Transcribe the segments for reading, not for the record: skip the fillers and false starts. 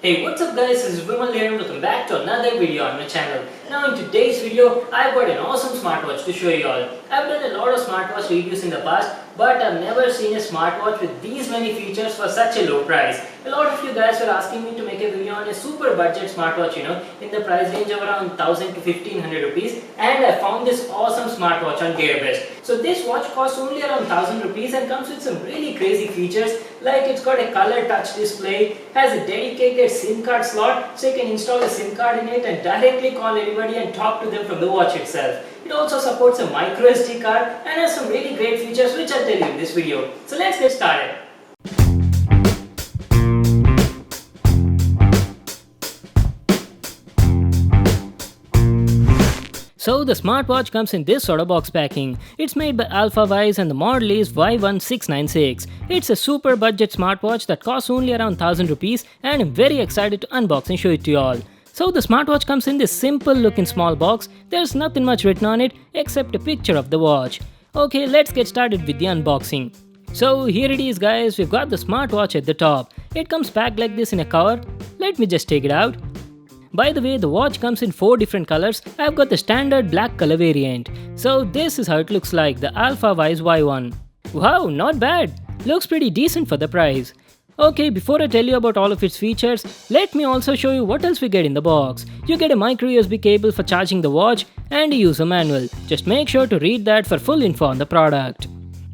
Hey, what's up guys, this is Vimal here and welcome back to another video on my channel. Now in today's video, I've got an awesome smartwatch to show you all. I've done a lot of smartwatch reviews in the past, but I've never seen a smartwatch with these many features for such a low price. A lot of you guys were asking me to make a video on a super budget smartwatch, in the price range of around 1000 to 1500 rupees, and I found this awesome smartwatch on GearBest. So this watch costs only around 1000 rupees and comes with some really crazy features like it's got a color touch display, has a dedicated SIM card slot so you can install a SIM card in it and directly call anybody and talk to them from the watch itself. It also supports a micro SD card and has some really great features which I'll tell you in this video. So let's get started. So the smartwatch comes in this sort of box packing. It's made by AlphaWise and the model is Y1696. It's a super budget smartwatch that costs only around 1000 rupees and I'm very excited to unbox and show it to you all. So the smartwatch comes in this simple looking small box. There's nothing much written on it except a picture of the watch. Okay, let's get started with the unboxing. So here it is guys, we've got the smartwatch at the top. It comes packed like this in a cover. Let me just take it out. By the way, the watch comes in 4 different colors. I've got the standard black color variant. So this is how it looks like, the AlphaWise Y1. Wow, not bad. Looks pretty decent for the price. Okay, before I tell you about all of its features, let me also show you what else we get in the box. You get a micro USB cable for charging the watch and a user manual. Just make sure to read that for full info on the product.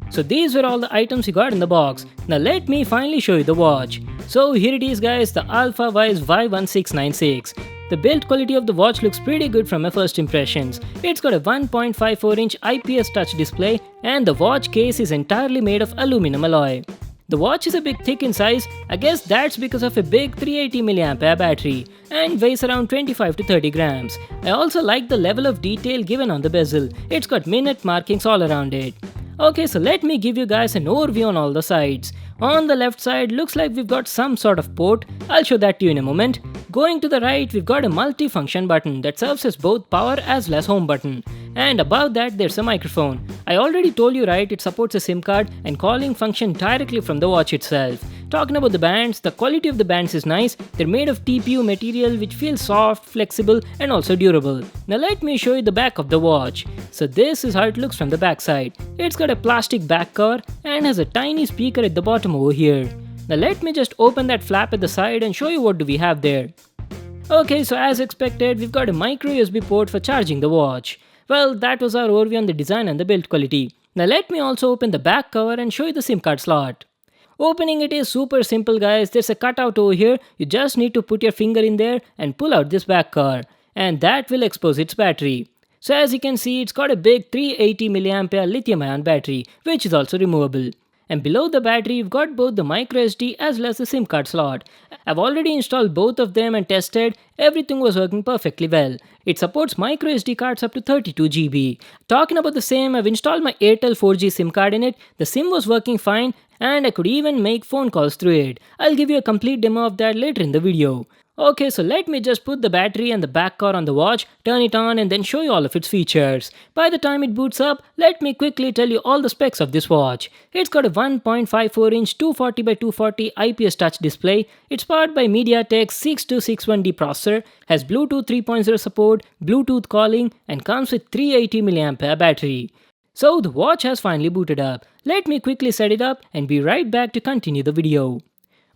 So these were all the items you got in the box. Now let me finally show you the watch. So here it is guys, the AlphaWise Y1696. The build quality of the watch looks pretty good from my first impressions. It's got a 1.54-inch IPS touch display and the watch case is entirely made of aluminum alloy. The watch is a bit thick in size. I guess that's because of a big 380 mAh battery and weighs around 25 to 30 grams. I also like the level of detail given on the bezel. It's got minute markings all around it. Okay, so let me give you guys an overview on all the sides. On the left side, looks like we've got some sort of port. I'll show that to you in a moment. Going to the right, we've got a multi-function button that serves as both power as well as home button. And above that, there's a microphone. I already told you right, it supports a SIM card and calling function directly from the watch itself. Talking about the bands, the quality of the bands is nice. They're made of TPU material which feels soft, flexible and also durable. Now let me show you the back of the watch. So this is how it looks from the back side. It's got a plastic back cover and has a tiny speaker at the bottom over here. Now let me just open that flap at the side and show you what do we have there. Okay, so as expected, we've got a micro USB port for charging the watch. Well, that was our overview on the design and the build quality. Now let me also open the back cover and show you the SIM card slot. Opening it is super simple guys, there's a cutout over here, you just need to put your finger in there and pull out this back cover and that will expose its battery. So as you can see, it's got a big 380 mAh lithium ion battery which is also removable. And below the battery, you've got both the microSD as well as the SIM card slot. I've already installed both of them and tested, everything was working perfectly well. It supports microSD cards up to 32 GB. Talking about the same, I've installed my Airtel 4G SIM card in it, the SIM was working fine and I could even make phone calls through it. I'll give you a complete demo of that later in the video. Okay, so let me just put the battery and the back cover on the watch, turn it on and then show you all of its features. By the time it boots up, let me quickly tell you all the specs of this watch. It's got a 1.54-inch 240x240 IPS touch display. It's powered by MediaTek's 6261D processor, has Bluetooth 3.0 support, Bluetooth calling and comes with 380 mAh battery. So the watch has finally booted up. Let me quickly set it up and be right back to continue the video.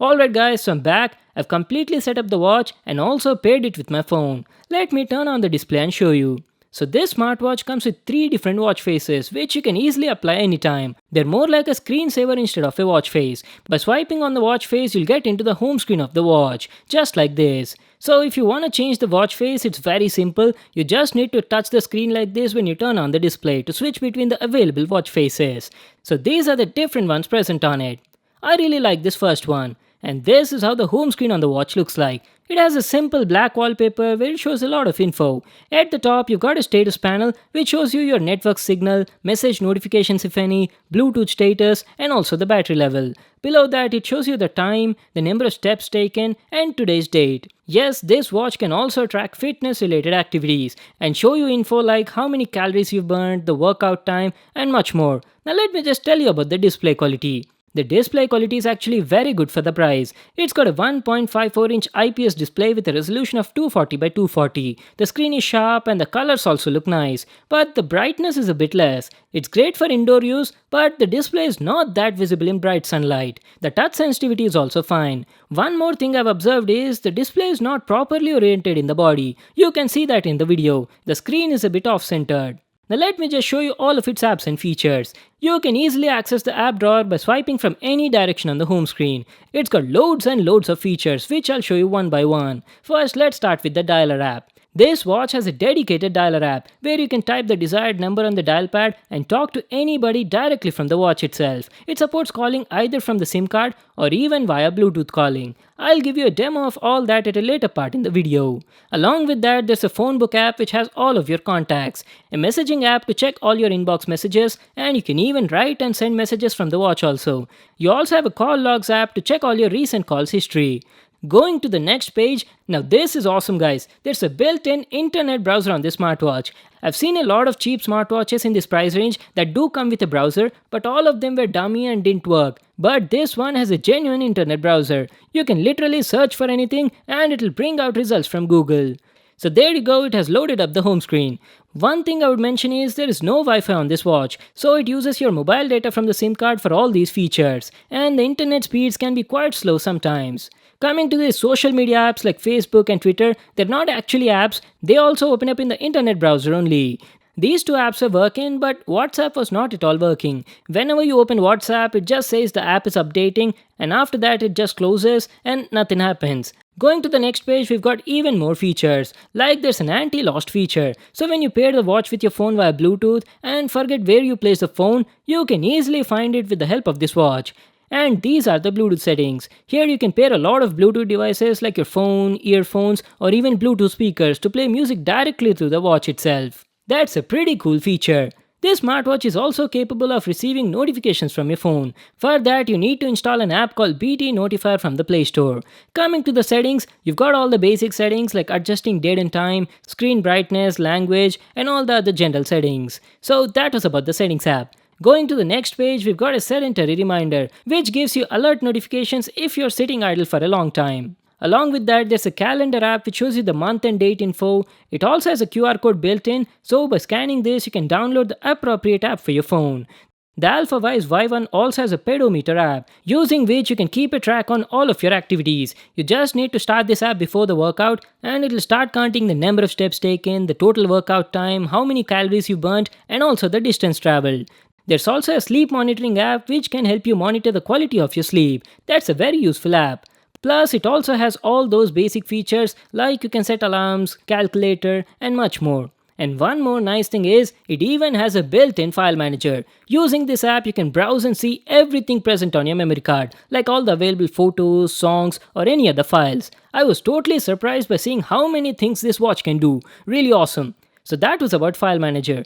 Alright guys, so I'm back. I've completely set up the watch and also paired it with my phone. Let me turn on the display and show you. So this smartwatch comes with 3 different watch faces which you can easily apply anytime. They're more like a screensaver instead of a watch face. By swiping on the watch face, you'll get into the home screen of the watch, just like this. So if you want to change the watch face, it's very simple. You just need to touch the screen like this when you turn on the display to switch between the available watch faces. So these are the different ones present on it. I really like this first one. And this is how the home screen on the watch looks like. It has a simple black wallpaper where it shows a lot of info. At the top, you've got a status panel which shows you your network signal, message notifications if any, Bluetooth status and also the battery level. Below that, it shows you the time, the number of steps taken and today's date. Yes, this watch can also track fitness related activities and show you info like how many calories you've burned, the workout time and much more. Now let me just tell you about the display quality. The display quality is actually very good for the price. It's got a 1.54-inch IPS display with a resolution of 240 by 240. The screen is sharp and the colors also look nice, but the brightness is a bit less. It's great for indoor use, but the display is not that visible in bright sunlight. The touch sensitivity is also fine. One more thing I've observed is the display is not properly oriented in the body. You can see that in the video. The screen is a bit off-centered. Now let me just show you all of its apps and features. You can easily access the app drawer by swiping from any direction on the home screen. It's got loads and loads of features which I'll show you one by one. First, let's start with the dialer app. This watch has a dedicated dialer app where you can type the desired number on the dial pad and talk to anybody directly from the watch itself. It supports calling either from the SIM card or even via Bluetooth calling. I'll give you a demo of all that at a later part in the video. Along with that, there's a Phonebook app which has all of your contacts, a messaging app to check all your inbox messages, and you can even write and send messages from the watch also. You also have a call logs app to check all your recent calls history. Going to the next page, now this is awesome guys. There's a built-in internet browser on this smartwatch. I've seen a lot of cheap smartwatches in this price range that do come with a browser, but all of them were dummy and didn't work. But this one has a genuine internet browser. You can literally search for anything and it'll bring out results from Google. So there you go, it has loaded up the home screen. One thing I would mention is there is no Wi-Fi on this watch, so it uses your mobile data from the SIM card for all these features, and the internet speeds can be quite slow sometimes. Coming to the social media apps like Facebook and Twitter, they're not actually apps, they also open up in the internet browser only. These two apps are working, but WhatsApp was not at all working. Whenever you open WhatsApp, it just says the app is updating, and after that it just closes and nothing happens. Going to the next page, we've got even more features, like there's an anti-lost feature. So when you pair the watch with your phone via Bluetooth and forget where you place the phone, you can easily find it with the help of this watch. And these are the Bluetooth settings. Here you can pair a lot of Bluetooth devices like your phone, earphones, or even Bluetooth speakers to play music directly through the watch itself. That's a pretty cool feature. This smartwatch is also capable of receiving notifications from your phone. For that, you need to install an app called BT Notifier from the Play Store. Coming to the settings, you've got all the basic settings like adjusting date and time, screen brightness, language, and all the other general settings. So that was about the settings app. Going to the next page, we've got a Sedentary Reminder, which gives you alert notifications if you're sitting idle for a long time. Along with that, there's a calendar app which shows you the month and date info. It also has a QR code built in, so by scanning this, you can download the appropriate app for your phone. The AlphaWise Y1 also has a Pedometer app, using which you can keep a track on all of your activities. You just need to start this app before the workout, and it'll start counting the number of steps taken, the total workout time, how many calories you burnt, and also the distance traveled. There's also a sleep monitoring app which can help you monitor the quality of your sleep. That's a very useful app. Plus, it also has all those basic features like you can set alarms, calculator, and much more. And one more nice thing is, it even has a built-in file manager. Using this app, you can browse and see everything present on your memory card, like all the available photos, songs, or any other files. I was totally surprised by seeing how many things this watch can do. Really awesome. So that was about file manager.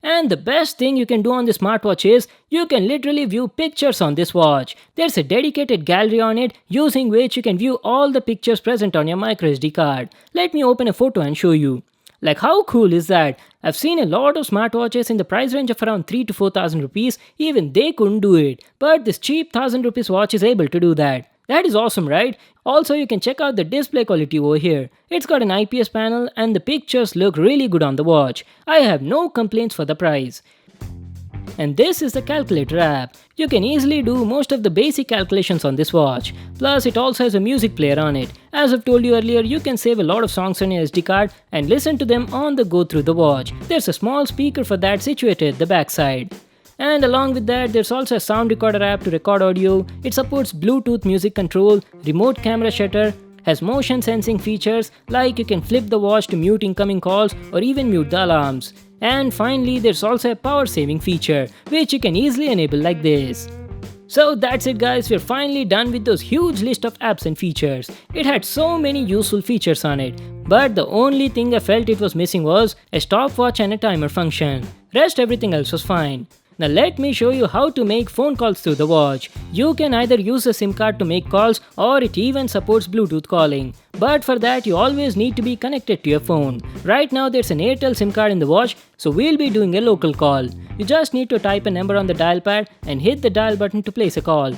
And the best thing you can do on this smartwatch is, you can literally view pictures on this watch. There's a dedicated gallery on it, using which you can view all the pictures present on your microSD card. Let me open a photo and show you. Like how cool is that? I've seen a lot of smartwatches in the price range of around 3 to 4,000 rupees, even they couldn't do it. But this cheap 1000 rupees watch is able to do that. That is awesome, right? Also, you can check out the display quality over here. It's got an IPS panel and the pictures look really good on the watch. I have no complaints for the price. And this is the calculator app. You can easily do most of the basic calculations on this watch. Plus, it also has a music player on it. As I've told you earlier, you can save a lot of songs on your SD card and listen to them on the go through the watch. There's a small speaker for that situated at the backside. And along with that, there's also a sound recorder app to record audio. It supports Bluetooth music control, remote camera shutter, has motion sensing features like you can flip the watch to mute incoming calls or even mute the alarms. And finally, there's also a power saving feature, which you can easily enable like this. So that's it guys, we're finally done with those huge list of apps and features. It had so many useful features on it. But the only thing I felt it was missing was a stopwatch and a timer function. Rest everything else was fine. Now let me show you how to make phone calls through the watch. You can either use a SIM card to make calls or it even supports Bluetooth calling. But for that, you always need to be connected to your phone. Right now, there's an Airtel SIM card in the watch, so we'll be doing a local call. You just need to type a number on the dial pad and hit the dial button to place a call.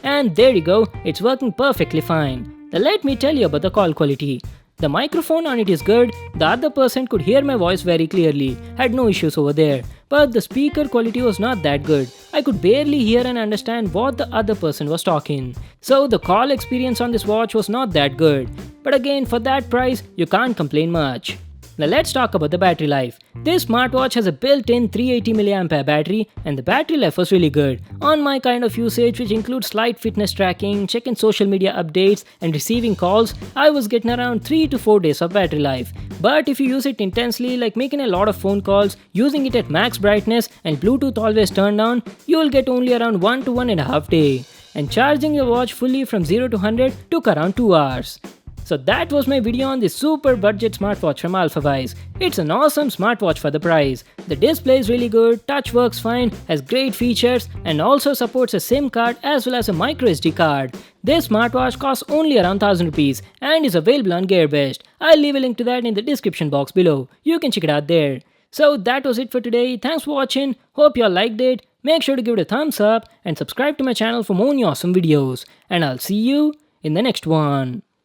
And there you go, it's working perfectly fine. Now let me tell you about the call quality. The microphone on it is good, the other person could hear my voice very clearly, had no issues over there. But the speaker quality was not that good. I could barely hear and understand what the other person was talking. So the call experience on this watch was not that good. But again, for that price, you can't complain much. Now let's talk about the battery life. This smartwatch has a built-in 380 mAh battery and the battery life was really good. On my kind of usage, which includes slight fitness tracking, checking social media updates and receiving calls, I was getting around 3 to 4 days of battery life. But if you use it intensely, like making a lot of phone calls, using it at max brightness and Bluetooth always turned on, you will get only around 1 to 1.5 days. And charging your watch fully from 0 to 100 took around 2 hours. So that was my video on this super budget smartwatch from AlphaWise. It's an awesome smartwatch for the price. The display is really good, touch works fine, has great features and also supports a SIM card as well as a microSD card. This smartwatch costs only around 1000 rupees and is available on GearBest. I'll leave a link to that in the description box below. You can check it out there. So that was it for today. Thanks for watching. Hope you all liked it. Make sure to give it a thumbs up and subscribe to my channel for more awesome videos. And I'll see you in the next one.